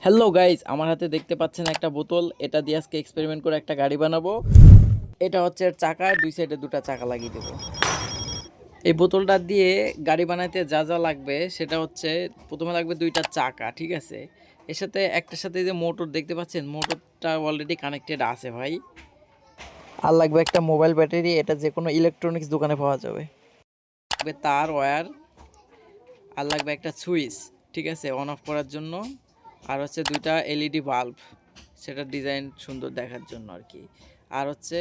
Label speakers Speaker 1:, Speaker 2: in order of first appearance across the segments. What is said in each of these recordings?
Speaker 1: Hello guys, আমার হাতে দেখতে পাচ্ছেন একটা বোতল। এটা দিয়ে আজকে এক্সপেরিমেন্ট করে একটা গাড়ি বানাবো। এটা হচ্ছে এর চাকা, দুই সাইডে দুটো চাকা লাগিয়ে দেবো। এই বোতলটা দিয়ে গাড়ি বানাইতে যা যা লাগবে সেটা হচ্ছে প্রথমে লাগবে দুইটা চাকা, ঠিক আছে। এর সাথে একটার সাথে যে মোটর দেখতে পাচ্ছেন, মোটরটা অলরেডি কানেক্টেড আছে ভাই। আর লাগবে একটা মোবাইল ব্যাটারি, এটা যে কোনো ইলেকট্রনিক্স দোকানে পাওয়া যাবে। লাগবে তার, ওয়্যার, আর লাগবে একটা সুইচ, ঠিক আছে, অন অফ করার জন্য। আর হচ্ছে দুইটা এলইডি বাল্ব, সেটার ডিজাইন সুন্দর দেখার জন্য আর কি। আর হচ্ছে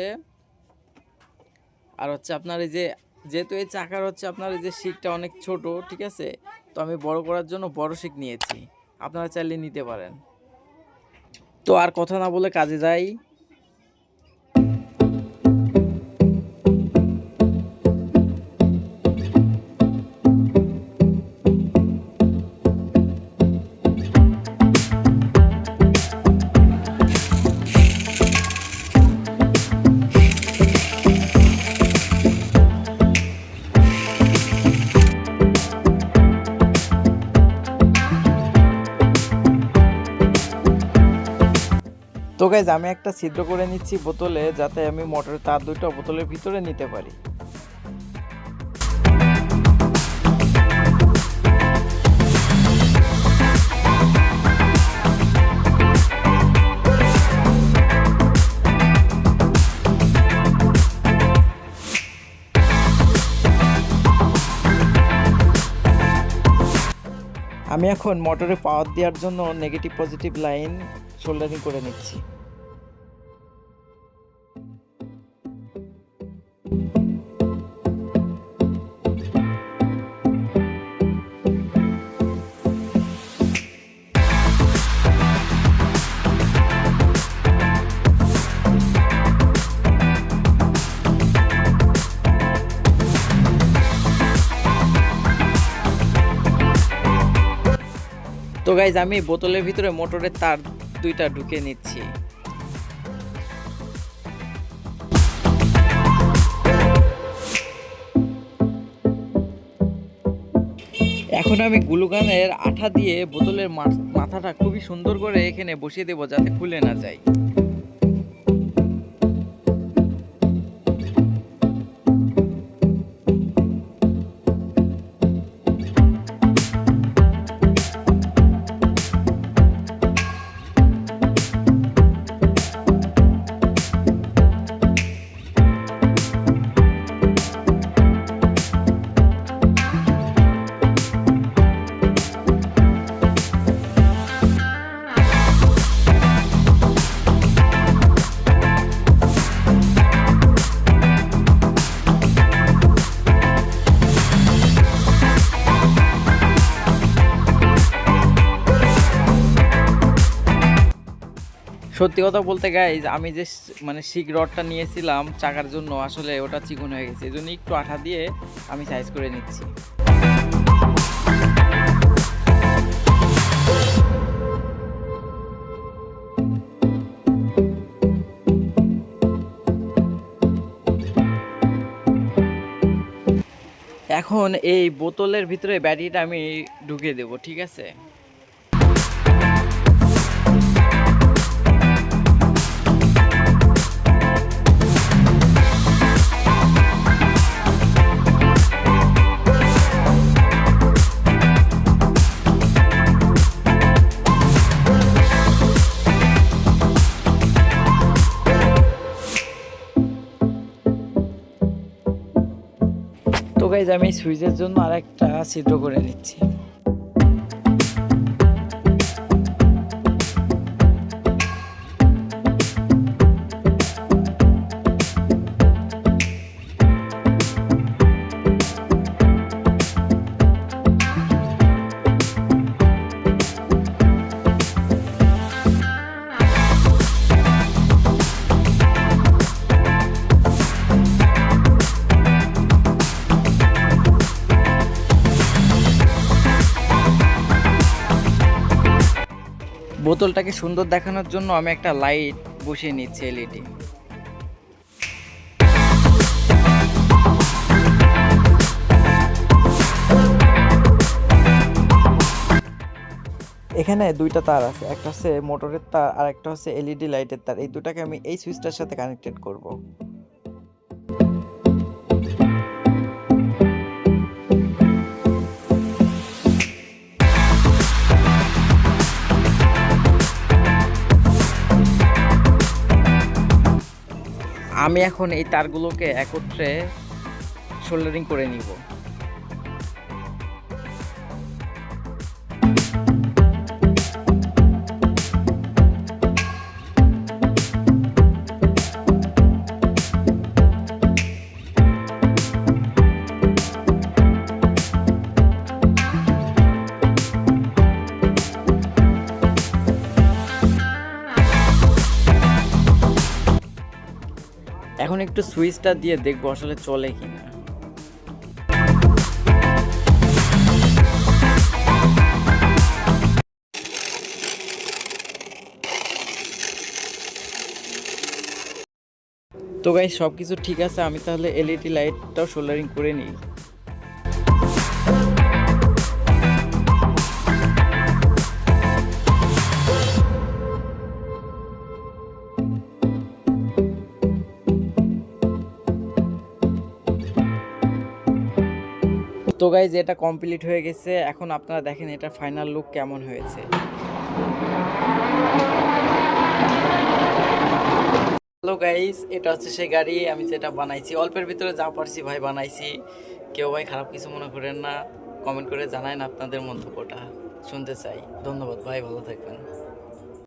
Speaker 1: আপনার এই যে, যেহেতু এই চাকার হচ্ছে আপনার এই যে শিকটা অনেক ছোট, ঠিক আছে, তো আমি বড় করার জন্য বড় শিক নিয়েছি। আপনারা চাইলে নিতে পারেন। তো আর কথা না বলে কাজে যাই। তো গাইজ, আমি একটা ছিদ্র করে নিচ্ছি বোতলে, যাতে আমি মোটরের তার দুটো বোতলের ভিতরে নিতে পারি। আমি এখন মোটরে পাওয়ার দেওয়ার জন্য নেগেটিভ পজিটিভ লাইন সোল্ডারিং করে নিচ্ছি। তো গাইজ, আমি বোতলের ভিতরে মোটরের তার দুইটা ঢুকে নিচ্ছি। এখন আমি গ্লুগানের আঠা দিয়ে বোতলের মাথাটা খুবই সুন্দর করে এখানে বসিয়ে দেবো, যাতে খুলে না যায়। সত্যি কথা বলতে গাইজ, আমি যে শিক রডটা নিয়েছিলাম চাকার জন্য, আসলে ওটা চিকন হয়ে গেছে, এই জন্য একটু আঠা দিয়ে আমি সাইজ করে নিচ্ছি। এখন এই বোতলের ভিতরে ব্যাটারিটা আমি ঢুকিয়ে দেব, ঠিক আছে। তো গাইজ, আমি সুইচের জন্য আরেকটা ছিদ্র করে নিচ্ছি। বোতলটাকে সুন্দর দেখানোর জন্য আমি একটা লাইট বসিয়ে নিচ্ছি, এলইডি। এখানে দুইটা তার আছে, একটা হচ্ছে মোটরের তার আর একটা হচ্ছে এলইডি লাইটের তার। এই দুটাকে আমি এই সুইচটার সাথে কানেক্টেড করব। আমি এখন এই তারগুলোকে একত্রে সোল্ডারিং করে নিব। এখন একটু সুইচটা দিয়ে দেখবো আসলে চলে কিনা। তো গাইস সবকিছু ঠিক আছে, আমি তাহলে এলইডি লাইটটাও সোল্ডারিং করে নিই। তো গাইজ এটা কমপ্লিট হয়ে গেছে, এখন আপনারা দেখেন এটা ফাইনাল লুক কেমন হয়েছে। হ্যালো গাইজ, এটা হচ্ছে সেই গাড়ি আমি যেটা বানাইছি, অল্পের ভিতরে যা পারছি ভাই বানাইছি। কেউ ভাই খারাপ কিছু মনে করেন না, কমেন্ট করে জানান আপনাদের মন্তব্যটা, শুনতে চাই। ধন্যবাদ ভাই, ভালো থাকবেন।